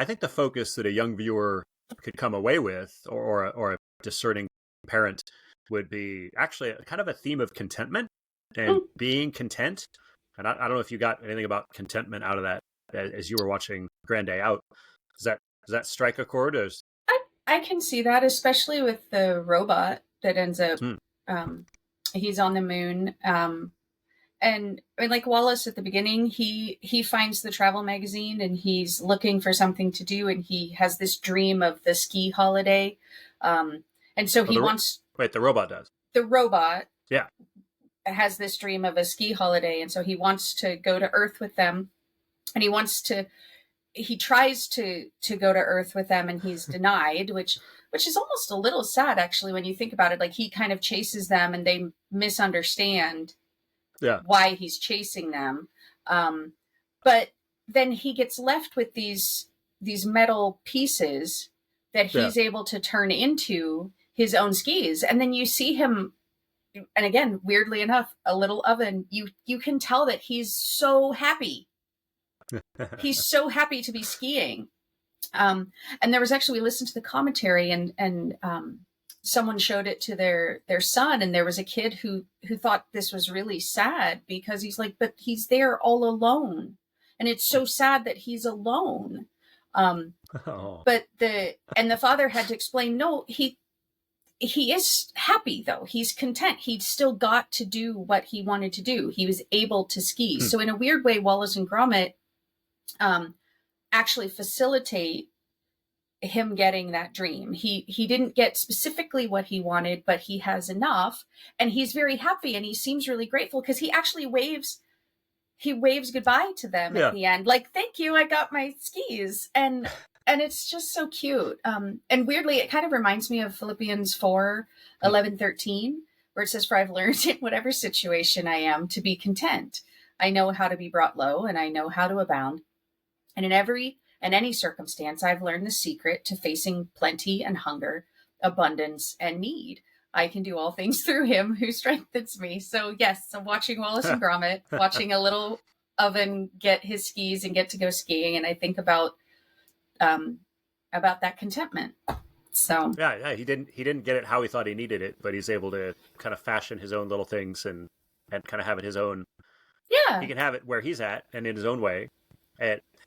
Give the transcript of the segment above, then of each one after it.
I think the focus that a young viewer could come away with, or a discerning parent, would be actually kind of a theme of contentment and being content. And I don't know if you got anything about contentment out of that as you were watching Grand Day Out. Does that strike a chord? I can see that, especially with the robot that ends up, Hmm. he's on the moon. And I mean, like Wallace at the beginning, he finds the travel magazine and he's looking for something to do, and he has this dream of the ski holiday. And so he wants... Wait, the robot does? The robot Yeah. has this dream of a ski holiday, and so he wants to go to Earth with them, and he tries to go to Earth with them, and he's denied, which is almost a little sad, actually, when you think about it. Like, he kind of chases them and they misunderstand why he's chasing them. But then he gets left with these metal pieces that he's able to turn into his own skis. And then you see him, and again, weirdly enough, a little oven, you can tell that he's so happy. He's so happy to be skiing. And there was actually, we listened to the commentary, and someone showed it to their son, and there was a kid who thought this was really sad, because he's like, but he's there all alone, and it's so sad that he's alone. But the father had to explain, no, he is happy, though. He's content. He still got to do what he wanted to do. He was able to ski. So in a weird way, Wallace and Gromit actually facilitate him getting that dream. He didn't get specifically what he wanted, but he has enough, and he's very happy, and he seems really grateful, because he actually waves goodbye to them at the end, like, thank you, I got my skis. And it's just so cute. And weirdly, it kind of reminds me of Philippians 4:11-13, where it says, for I've learned in whatever situation I am to be content. I know how to be brought low, and I know how to abound. And in any circumstance, I've learned the secret to facing plenty and hunger, abundance and need. I can do all things through him who strengthens me. So yes, I'm watching Wallace and Gromit, watching a little oven get his skis and get to go skiing, and I think about that contentment. So yeah, he didn't get it how he thought he needed it, but he's able to kind of fashion his own little things and kind of have it his own. Yeah, he can have it where he's at and in his own way.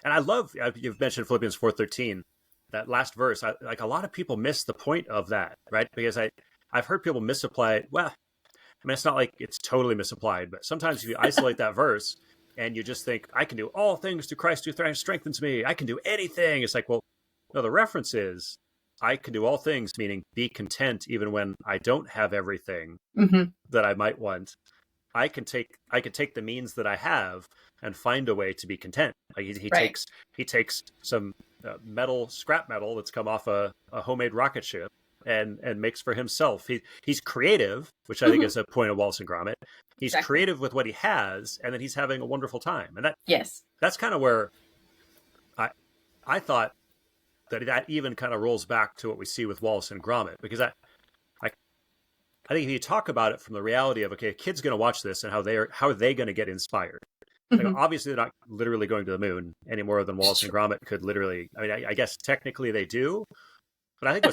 And I love, you've mentioned Philippians 4:13, that last verse. Like, a lot of people miss the point of that, right? Because I've heard people misapply it. Well, I mean, it's not like it's totally misapplied, but sometimes if you isolate that verse and you just think, I can do all things through Christ who strengthens me, I can do anything. It's like, well, no, the reference is, I can do all things, meaning be content even when I don't have everything that I might want. I can take the means that I have and find a way to be content. Like he takes some scrap metal that's come off a homemade rocket ship and makes for himself. He's creative, which I think is a point of Wallace and Gromit. He's creative with what he has, and then he's having a wonderful time. And that's kind of where I thought that even kind of rolls back to what we see with Wallace and Gromit, because I think if you talk about it from the reality of, okay, a kid's going to watch this and how are they going to get inspired? Like, obviously, they're not literally going to the moon any more than Wallace and Gromit could literally. I mean, I guess technically they do, but I think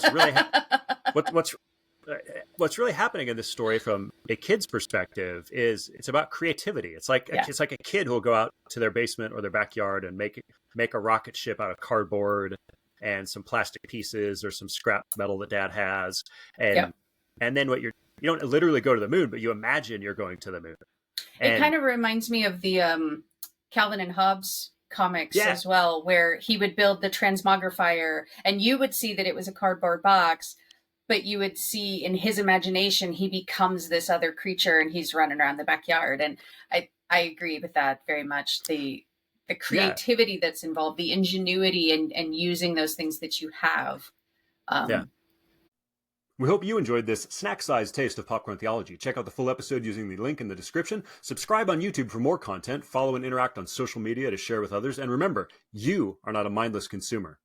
what's really happening in this story from a kid's perspective is it's about creativity. It's like it's like a kid who will go out to their basement or their backyard and make a rocket ship out of cardboard and some plastic pieces or some scrap metal that Dad has, and then you don't literally go to the moon, but you imagine you're going to the moon. It kind of reminds me of the Calvin and Hobbes comics as well, where he would build the transmogrifier, and you would see that it was a cardboard box, but you would see in his imagination he becomes this other creature and he's running around the backyard. And I agree with that very much. The creativity that's involved, the ingenuity and using those things that you have. We hope you enjoyed this snack-sized taste of popcorn theology. Check out the full episode using the link in the description. Subscribe on YouTube for more content. Follow and interact on social media to share with others. And remember, you are not a mindless consumer.